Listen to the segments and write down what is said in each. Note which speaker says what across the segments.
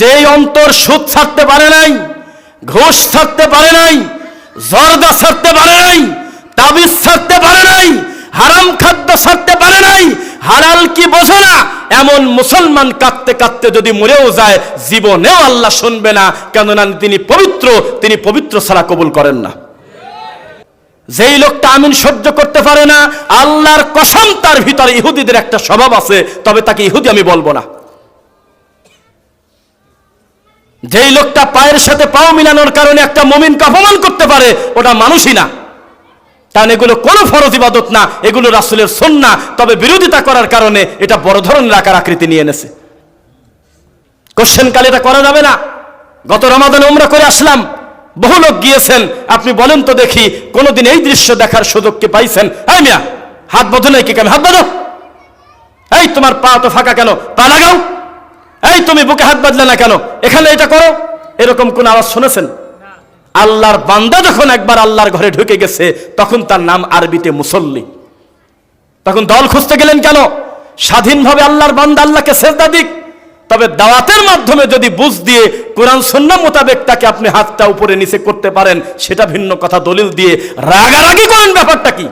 Speaker 1: যেই অন্তর সুদ ছাড়তে পারে নাই, ঘুষ ছাড়তে পারে নাই, জর্দা ছাড়তে পারে নাই, তাবিজ ছাড়তে পারে নাই, হারাম খাদ্য ছাড়তে পারে নাই, হালাল কি বোঝে না, এমন মুসলমান কাঁদতে কাঁদতে যদি মরেও যায় জীবনেও আল্লাহ শুনবে না, কেননা তিনি পবিত্র ছাড়া কবুল করেন না। যেই লোকটা আমিন সহ্য করতে পারে না, আল্লাহর কসম তার ভিতরে ইহুদিদের একটা স্বভাব আছে, তবে তাকে ইহুদি আমি বলবো না। যেই লোকটা পায়ের সাথে পাও মিলানোর কারণে একটা মুমিনকে অপমান করতে পারে, ওটা মানুষই না। কারণ এগুলো কোনো ফরজ ইবাদত না, এগুলো রাসূলের সুন্নাহ, তবে বিরোধিতা করার কারণে এটা বড় ধরনের আকার আকৃতি নিয়ে এনেছে। কোশ্চেন কালে এটা করা যাবে না। গত রমাদানে উমরা করে আসলাম, বহু লোক গিয়েছেন, আপনি বলেন তো দেখি কোনদিন এই দৃশ্য দেখার সুযোগ কি পাইছেন? এই মিয়া, হাত বাঁধো নাই কি? হাত বাঁধো। এই তোমার পা তো ফাঁকা কেন? পা লাগাও। এই তুমি বুকে হাত বাঁধলে না কেন? এখানে এটা করো। এরকম কোন আওয়াজ শুনেছেন? আল্লাহর বান্দা যখন একবার আল্লাহর ঘরে ঢুকে গেছে, তখন তার নাম আরবিতে মুসল্লি। তখন দল খুঁজতে গেলেন কেন? স্বাধীনভাবে আল্লাহর বান্দা আল্লাহকে সেজদা দিক, তবে দাওয়াতের মাধ্যমে যদি বুঝ দিয়ে কোরআন সুন্নাহ মোতাবেক তাকে আপনি হাতটা উপরে নিচে করতে পারেন, সেটা ভিন্ন কথা। দলিল দিয়ে রাগারাগি করেন, ব্যাপারটা কি?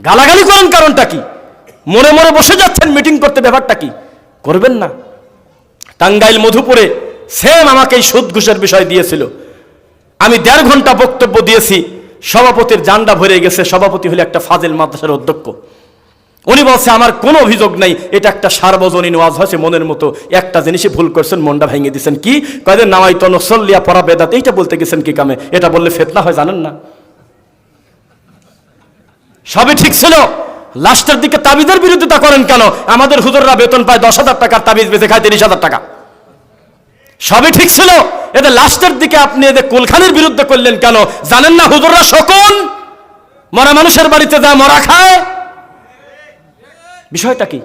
Speaker 1: গালাগালি করেন, কারণটা কি? মনে মনে বসে যাচ্ছেন মিটিং করতে, ব্যাপারটা কি? করবেন না। টাঙ্গাইল মধুপুরে সেম আমাকে এই সুদ ঘুষের বিষয় দিয়েছিল। আমি 1.5 ঘন্টা বক্তব্য দিয়েছি, সভাপতির জান্ডা ভরে গেছে। সভাপতি হলে একটা ফাজিল মাদ্রাসার অধ্যক্ষ। উনি বলছে আমার কোনো অভিযোগ নাই, এটা একটা সার্বজনীন ওয়াজ হয়েছে, মনের মতো একটা জিনিসই ভুল করছেন, মনটা ভেঙে দিয়েছেন। কি কয়দিন নামাইতো নসল্লিয়া পড়া বেদাত, এইটা বলতে গেছেন কি কামে? এটা বললে ফিতনা হয়, জানেন না? সবই ঠিক ছিল, লাস্টের দিকে তাবিজের বিরোধিতা করেন কেন? আমাদের হুজুররা বেতন পায় 10,000 টাকার তাবিজ বেচে খায় 30,000 টাকা। সবই ঠিক ছিল, এদের লাস্টের দিকে আপনি এদের কুলখানির বিরুদ্ধে করলেন কেন? জানেন না হুজুররা শকুন, মরা মানুষের বাড়িতে যা মরা খায়? বিষয়টা কি?